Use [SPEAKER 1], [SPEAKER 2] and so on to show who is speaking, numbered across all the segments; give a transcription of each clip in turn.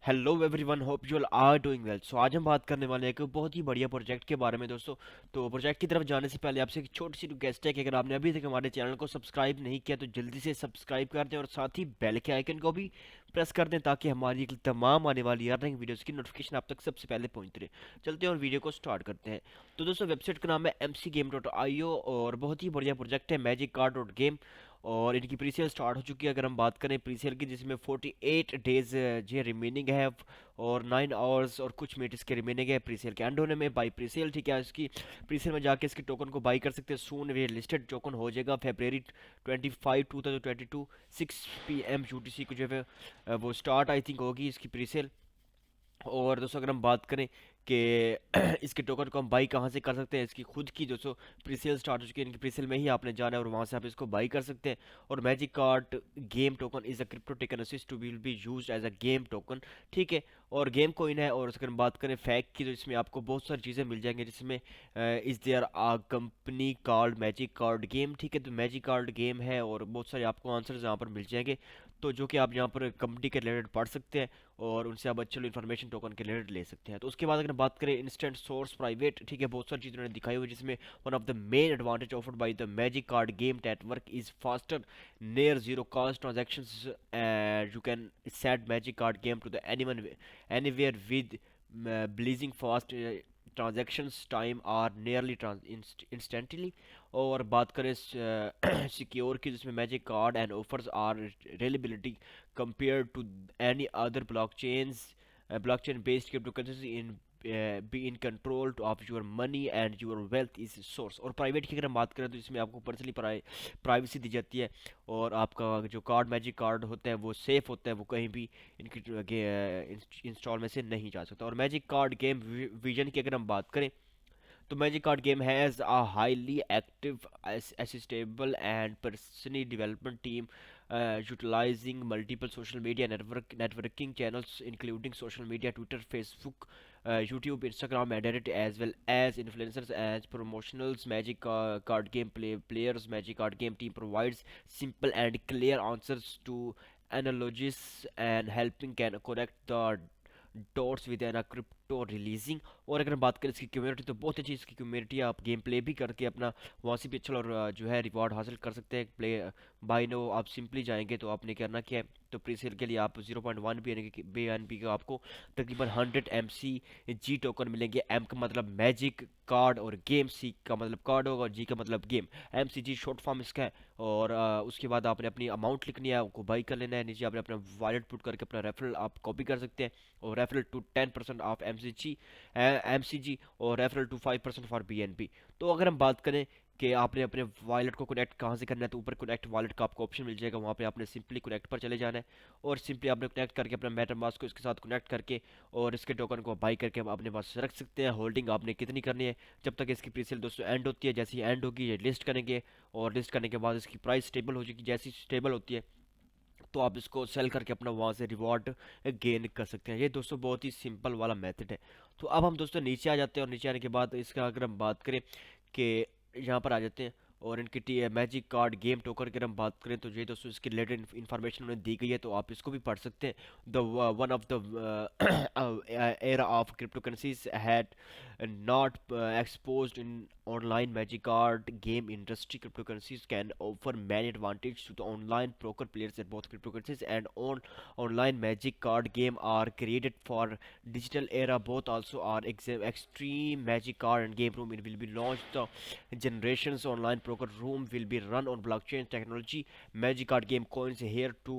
[SPEAKER 1] Hello everyone, hope you all are doing well. So आज हम बात करने वाले हैं एक बहुत ही बढ़िया प्रोजेक्ट के बारे में दोस्तों। तो प्रोजेक्ट की तरफ जाने से पहले आपसे एक छोटी सी रिक्वेस्ट है कि अगर आपने अभी तक हमारे चैनल को सब्सक्राइब नहीं किया तो जल्दी से सब्सक्राइब कर दें और साथ ही बेल के आइकन को भी प्रेस कर दें ताकि हमारी तमाम आने वाली अर्निंग वीडियोस की नोटिफिकेशन आप तक सबसे पहले पहुंचती रहे। चलते हैं और वीडियो को स्टार्ट करते हैं। तो दोस्तों, वेबसाइट का नाम है mcgame.io और बहुत ही बढ़िया प्रोजेक्ट है मैजिक कार्ड डॉट गेम। और इनकी प्रीसेल स्टार्ट हो चुकी है। अगर हम बात करें प्रीसेल की, जिसमें 48 डेज जो रिमेनिंग है और 9 आवर्स और कुछ मिनट इसके रिमेनिंग है प्रीसेल के एंड होने में। बाई प्रीसेल, ठीक है, इसकी प्रीसेल में जाके इसके टोकन को बाई कर सकते हैं। सून ये लिस्टेड टोकन हो जाएगा फरवरी 25 2022 6 PM UTC को जो है वो स्टार्ट आई थिंक होगी इसकी प्रीसेल। और दोस्तों, अगर हम बात करें कि इसके टोकन को हम बाई कहाँ से कर सकते हैं, इसकी खुद की दोस्तों प्रीसेल स्टार्ट हो चुकी है। इनकी प्रीसेल में ही आपने जाना है और वहाँ से आप इसको बाई कर सकते हैं। और magic card game token is a crypto taken assist to will be used as a game token, ठीक है। और गेम कोइन है। और अगर हम बात करें फैक्ट की, तो इसमें आपको बहुत सारी चीज़ें मिल जाएंगी, जिसमें is there a company card magic card game, ठीक है। तो मैजिक कार्ड गेम है और बहुत सारे आपको आंसर्स यहाँ पर मिल जाएंगे, तो जो कि आप यहाँ पर कंपनी के रिलेटेड पढ़ सकते हैं और उनसे आप अच्छे इन्फॉर्मेशन टोकन के रिलेटेड ले सकते हैं। तो उसके बाद अगर बात करें इंस्टेंट सोर्स प्राइवेट, ठीक है, बहुत सारी चीज़ें उन्होंने दिखाई हुई, जिसमें one of the main advantage offered by the magic card game network is faster near zero cost transactions. You can set magic card game to the anyone anywhere with blazing fast transactions time are nearly instantly. और बात करें secure की, जिसमें magic card and offers are reliability compared to any other blockchain based cryptocurrency in be in control of your money and your wealth is source। और private की अगर हम बात करें तो इसमें आपको पर्सनली प्राइवेसी दी जाती है और आपका जो कार्ड मैजिक कार्ड होता है वो सेफ होता है, वो कहीं भी इनकी इंस्टॉल में से नहीं जा सकता। और मैजिक कार्ड गेम विजन की अगर हम बात करें, तो Magic Card Game has a highly active, assistable, and personally development team, utilizing multiple social media networking channels, including social media, Twitter, Facebook, YouTube, Instagram, and Reddit, as well as influencers as promotionals. Card Game players Magic Card Game team provides simple and clear answers to analogies and helping can correct the dots with an crypto releasing. और अगर हम बात करें इसकी community, तो बहुत अच्छी इसकी कम्युनिटी है। आप गेम प्ले भी करके अपना वहाँ से भी अच्छा और जो है रिवॉर्ड हासिल कर सकते हैं। प्ले बाय नो आप सिंपली जाएंगे तो आपने करना क्या है, तो प्री सेल के लिए आप 0.1 BNB का आपको तकरीबन 100 MCG टोकन मिलेंगे। एम का मतलब मैजिक कार्ड और गेम, सी का मतलब कार्ड होगा और जी का मतलब गेम। MCG शॉर्ट फॉर्म इसका है। और उसके बाद आपने अपनी अमाउंट लिखनी है, आपको बाई कर लेना है। नीचे आपने अपना वॉलेट पुट करके अपना रेफरल आप कॉपी कर सकते हैं और रेफरल टू 10% ऑफ MCG और रेफरल टू 5% फॉर BNB। तो अगर हम बात करें कि आपने अपने वॉलेट को कनेक्ट कहाँ से करना है, तो ऊपर कनेक्ट वॉलेट का आपको ऑप्शन मिल जाएगा, वहाँ पे आपने सिंपली कनेक्ट पर चले जाना है और सिंपली आपने कनेक्ट करके अपना मेटामास्क को इसके साथ कनेक्ट करके और इसके टोकन को बाई करके आप अपने पास रख सकते हैं। होल्डिंग आपने कितनी करनी है जब तक इसकी प्रीसेल दोस्तों एंड होती है। जैसे ही एंड होगी ये लिस्ट करेंगे और लिस्ट करने के बाद इसकी प्राइस स्टेबल हो जाएगी। जैसी स्टेबल होती है तो आप इसको सेल करके अपना वहाँ से रिवॉर्ड गेन कर सकते हैं। ये दोस्तों बहुत ही सिंपल वाला मेथड है। तो अब हम दोस्तों नीचे आ जाते हैं और नीचे आने के बाद इसका अगर हम बात करें कि यहाँ पर आ जाते हैं और इनकी मैजिक कार्ड गेम टोकन की अगर हम बात करें, तो ये दोस्तों इसकी रिलेटेड इन्फॉर्मेशन उन्हें दी गई है, तो आप इसको भी पढ़ सकते हैं। The one of the era of crypto currencies had not exposed in online magic card game industry. Cryptocurrencies can offer many advantages to the online poker players, at both cryptocurrencies and online magic card game are created for digital era. Both also are extreme magic card and game room. It will be launched the generations online poker room will be run on blockchain technology. Magic card game coins here to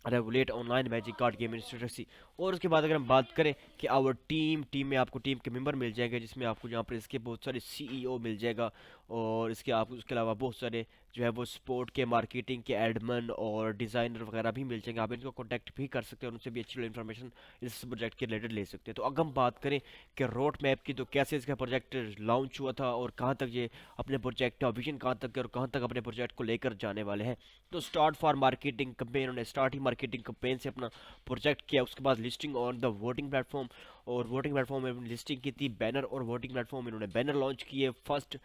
[SPEAKER 1] regulate online magic card game इंस्ट्रक्सी। और उसके बाद अगर हम बात करें कि our team में आपको टीम के मेंबर मिल जाएंगे, जिसमें आपको यहाँ पर इसके बहुत सारे CEO मिल जाएगा और इसके आप उसके अलावा बहुत सारे जो है वो स्पोर्ट के, मार्केटिंग के, एडमन और डिज़ाइनर वगैरह भी मिल जाएंगे। आप इनको कॉन्टैक्ट भी कर सकते हैं और उनसे भी अच्छी इन्फॉर्मेशन इस प्रोजेक्ट के रिलेटेड ले सकते हैं। तो अगर हम बात करें कि रोड मैप की, तो कैसे इसका प्रोजेक्ट लॉन्च हुआ था और कहाँ तक ये अपने प्रोजेक्ट का विजन कहाँ तक है और कहाँ तक अपने प्रोजेक्ट को लेकर जाने वाले हैं। तो स्टार्ट फॉर मार्केटिंग कंपेन, उन्होंने स्टार्ट ही मार्केटिंग कंपेन से अपना प्रोजेक्ट किया। उसके बाद listing on the voting platform, और वोटिंग प्लेटफॉर्म में लिस्टिंग की थी। बैनर और वोटिंग प्लेटफॉर्म में इन्होंने बैनर लॉन्च किए। फर्स्ट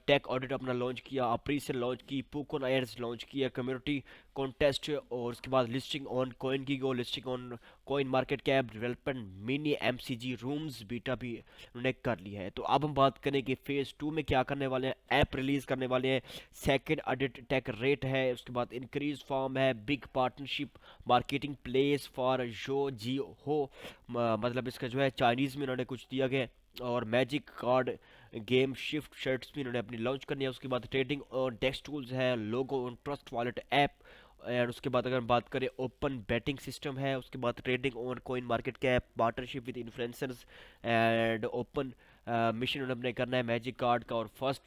[SPEAKER 1] टेक ऑडिट अपना लॉन्च किया, प्री से लॉन्च की, पोकोन एड्स लॉन्च किया, कम्युनिटी कॉन्टेस्ट और उसके बाद listing on CoinGecko, listing on CoinMarketCap development mini MCG rooms beta भी उन्होंने कर लिया है। तो अब हम बात करें कि फेज़ 2 में क्या करने वाले हैं। ऐप रिलीज़ करने वाले हैं, सेकेंड ऑडिट टेक रेट है, उसके बाद इंक्रीज फॉर्म है, big partnership marketing place for जो जी हो, मतलब इसका जो है चाइनीज़ में उन्होंने कुछ दिया गया है। और magic card game shift shirts भी इन्होंने अपनी लॉन्च करनी है। उसके बाद ट्रेडिंग और डेस्क टूल्स है, लोगो और ट्रस्ट वॉलेट ऐप। एंड उसके बाद अगर हम बात करें ओपन बैटिंग सिस्टम है, उसके बाद trading on coin market cap, partnership with influencers and open mission उन्होंने करना है मैजिक कार्ड का, और फर्स्ट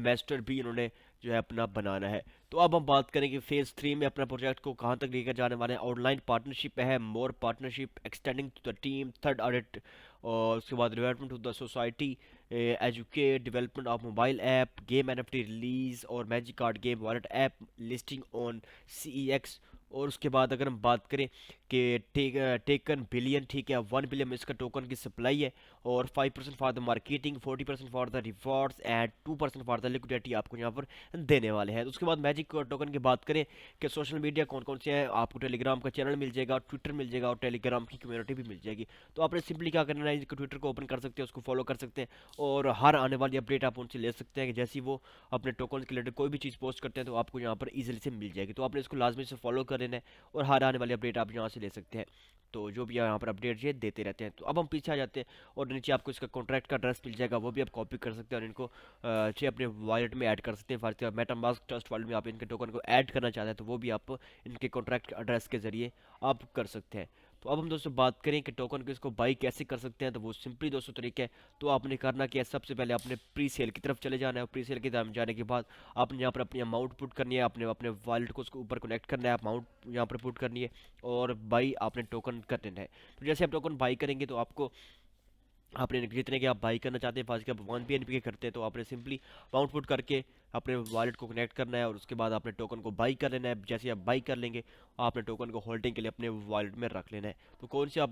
[SPEAKER 1] मास्टर भी इन्होंने जो है अपना बनाना है। तो अब हम बात करेंगे फेज़ 3 में अपना प्रोजेक्ट को कहाँ तक लेकर जाने वाले हैं। ऑनलाइन पार्टनरशिप है, more partnership extending to the team, third audit, और उसके बाद development to the society, educate, development of mobile app, game NFT release और magic card game wallet app listing on CEX. और उसके बाद अगर हम बात करें कि टेकन बिलियन, ठीक है, 1 बिलियन इसका टोकन की सप्लाई है, और 5% for the marketing, 40% for the rewards and 2% for the liquidity आपको यहाँ पर देने वाले हैं। तो उसके बाद मैजिक टोकन की बात करें कि सोशल मीडिया कौन कौन से हैं, आपको टेलीग्राम का चैनल मिल जाएगा, ट्विटर मिल जाएगा, और टेलीग्राम की कम्युनिटी भी मिल जाएगी। तो आपने सिंपली क्या करना है, ट्विटर को ओपन कर सकते हैं, उसको फॉलो कर सकते हैं, और हर आने वाली अपडेट आप उनसे ले सकते हैं कि जैसे वो अपने टोकन के रिलेटेड कोई भी चीज़ पोस्ट करते हैं तो आपको यहाँ पर ईजिली से मिल जाएगी। तो आपने इसको लाजमी से फॉलो कर लेना है, और हर आने वाली अपडेट आप यहाँ से ले सकते हैं। तो जो भी यहाँ पर अपडेट ये देते रहते हैं। तो अब हम पीछे आ जाते हैं, और नीचे आपको इसका कॉन्ट्रैक्ट का एड्रेस मिल जाएगा, वो भी आप कॉपी कर सकते हैं और इनको जो अपने वॉलेट में ऐड कर सकते हैं। फॉर मेटामास्क ट्रस्ट वॉलेट में आप इनके टोकन को ऐड करना चाहते हैं तो वो भी आप इनके कॉन्ट्रैक्ट एड्रेस के ज़रिए आप कर सकते हैं। तो अब हम दोस्तों बात करें कि टोकन को इसको बाई कैसे कर सकते हैं, तो वो सिंपली दोस्तों तरीका है। तो आपने करना क्या है, सबसे पहले आपने प्री सेल की तरफ चले जाना है, और प्री सेल की तरफ जाने के बाद आपने यहाँ पर अपनी अमाउंट पुट करनी है, आपने अपने वॉलेट को उसके ऊपर कनेक्ट करना है, अमाउंट यहाँ पर पुट करनी है, और बाई आपने टोकन कर देना है। तो जैसे आप टोकन बाई करेंगे तो आपको आपने जितने के आप बाई करना चाहते हैं, फर्स्ट के आप 1 BNB के करते हैं तो आपने सिंपली अमाउंट पुट करके अपने वॉलेट को कनेक्ट करना है, और उसके बाद आपने टोकन को बाई कर लेना है। जैसे आप बाई कर लेंगे आपने टोकन को होल्डिंग के लिए अपने वॉलेट में रख लेना है। तो कौन से आप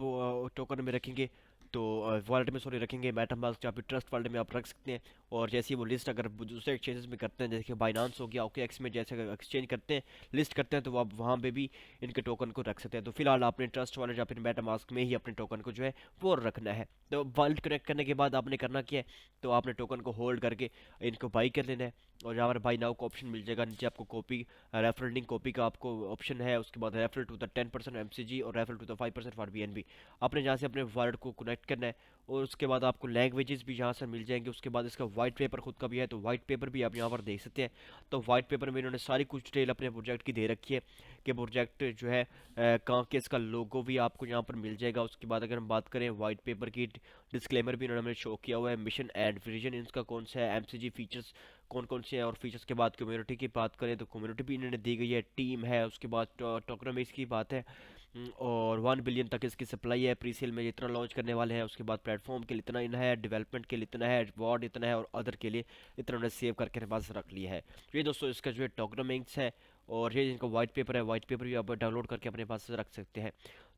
[SPEAKER 1] टोकन में रखेंगे, तो वॉलेट में सॉरी रखेंगे मेटामास्क या फिर ट्रस्ट वॉलेट में आप रख सकते हैं। और जैसे ही वो लिस्ट अगर दूसरे एक्सचेंजेस में करते हैं, जैसे कि बाइनांस हो गया, OKX में जैसे अगर एक्सचेंज करते हैं, लिस्ट करते हैं, तो आप वहाँ पे भी इनके टोकन को रख सकते हैं। तो फिलहाल आपने ट्रस्ट वॉलेट या फिर मेटामास्क में ही अपने टोकन को जो है वो रखना है। तो वॉलेट कनेक्ट करने के बाद आपने करना क्या है, तो आपने टोकन को होल्ड करके इनको बाई कर लेना है, और जहाँ पर बाई नाउ का ऑप्शन मिल जाएगा, नीचे आपको कॉपी रेफरल लिंक कॉपी का आपको ऑप्शन है, उसके बाद रेफरल टू द 10% MCG और referral to the 5% for BNB। आपने जहाँ से अपने वॉलेट को कनेक्ट करना है, और उसके बाद आपको लैंग्वेजेस भी यहाँ से मिल जाएंगे। उसके बाद इसका वाइट पेपर खुद का भी है, तो वाइट पेपर भी आप यहाँ पर देख सकते हैं। तो वाइट पेपर में इन्होंने सारी कुछ डिटेल अपने प्रोजेक्ट की दे रखी है कि प्रोजेक्ट जो है कहाँ के, इसका लोगो भी आपको यहाँ पर मिल जाएगा। उसके बाद अगर हम बात करें वाइट पेपर की, डिस्क्लेमर भी इन्होंने हमें शो किया हुआ है, मिशन एंड विजन इनका कौन सा है, MCG फीचर्स कौन कौन से हैं, और फीचर्स के बाद कम्युनिटी की बात करें तो कम्युनिटी भी इन्होंने दी गई है, टीम है, उसके बाद टोकनोमिक्स की बात है, और 1 बिलियन तक इसकी सप्लाई है। प्री सेल में इतना लॉन्च करने वाले हैं, उसके बाद प्लेटफॉर्म के लिए इतना इन है, डेवलपमेंट के लिए इतना है, रिवॉर्ड इतना है, और अदर के लिए इतना उन्होंने सेव करके अपने पास रख लिया है। तो ये दोस्तों इसका जो है टोकनोमिक्स है, और ये इनका वाइट पेपर है, वाइट पेपर भी आप डाउनलोड करके अपने पास रख सकते हैं।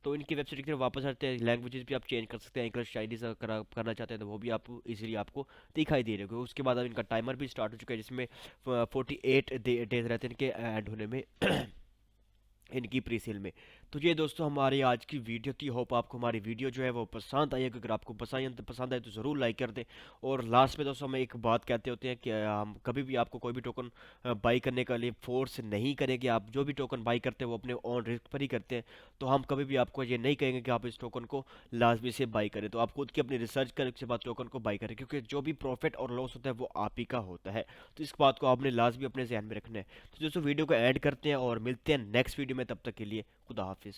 [SPEAKER 1] तो इनकी वेबसाइट की तरफ वापस आते हैं, लैंग्वेजेस भी आप चेंज कर सकते हैं, इंग्लिश चाइनीज़ अगर आप करना चाहते हैं तो वो भी आप इजीली आपको दिखाई दे रहे होंगे। उसके बाद अब इनका टाइमर भी स्टार्ट हो चुका है, जिसमें 48 डेज रहते हैं इनके ऐड होने में इनकी प्री सेल में। तो ये दोस्तों हमारी आज की वीडियो थी, होप आपको हमारी वीडियो जो है वो पसंद आई। अगर आपको पसंद आए तो ज़रूर लाइक कर दें। और लास्ट में दोस्तों हम एक बात कहते होते हैं कि हम कभी भी आपको कोई भी टोकन बाई करने के लिए फोर्स नहीं करेंगे। आप जो भी टोकन बाई करते हैं वो अपने ऑन रिस्क पर ही करते हैं, तो हम कभी भी आपको ये नहीं कहेंगे कि आप इस टोकन को लाजमी से बाई करें। तो आप खुद की अपनी रिसर्च करने के बाद टोकन को बाई करें, क्योंकि जो भी प्रॉफिट और लॉस होता है वो आप ही का होता है। तो इस बात को आपने लाजमी अपने ध्यान में रखना है। तो दोस्तों वीडियो को ऐड करते हैं और मिलते हैं नेक्स्ट वीडियो में, तब तक के लिए खुदा हाफिज़।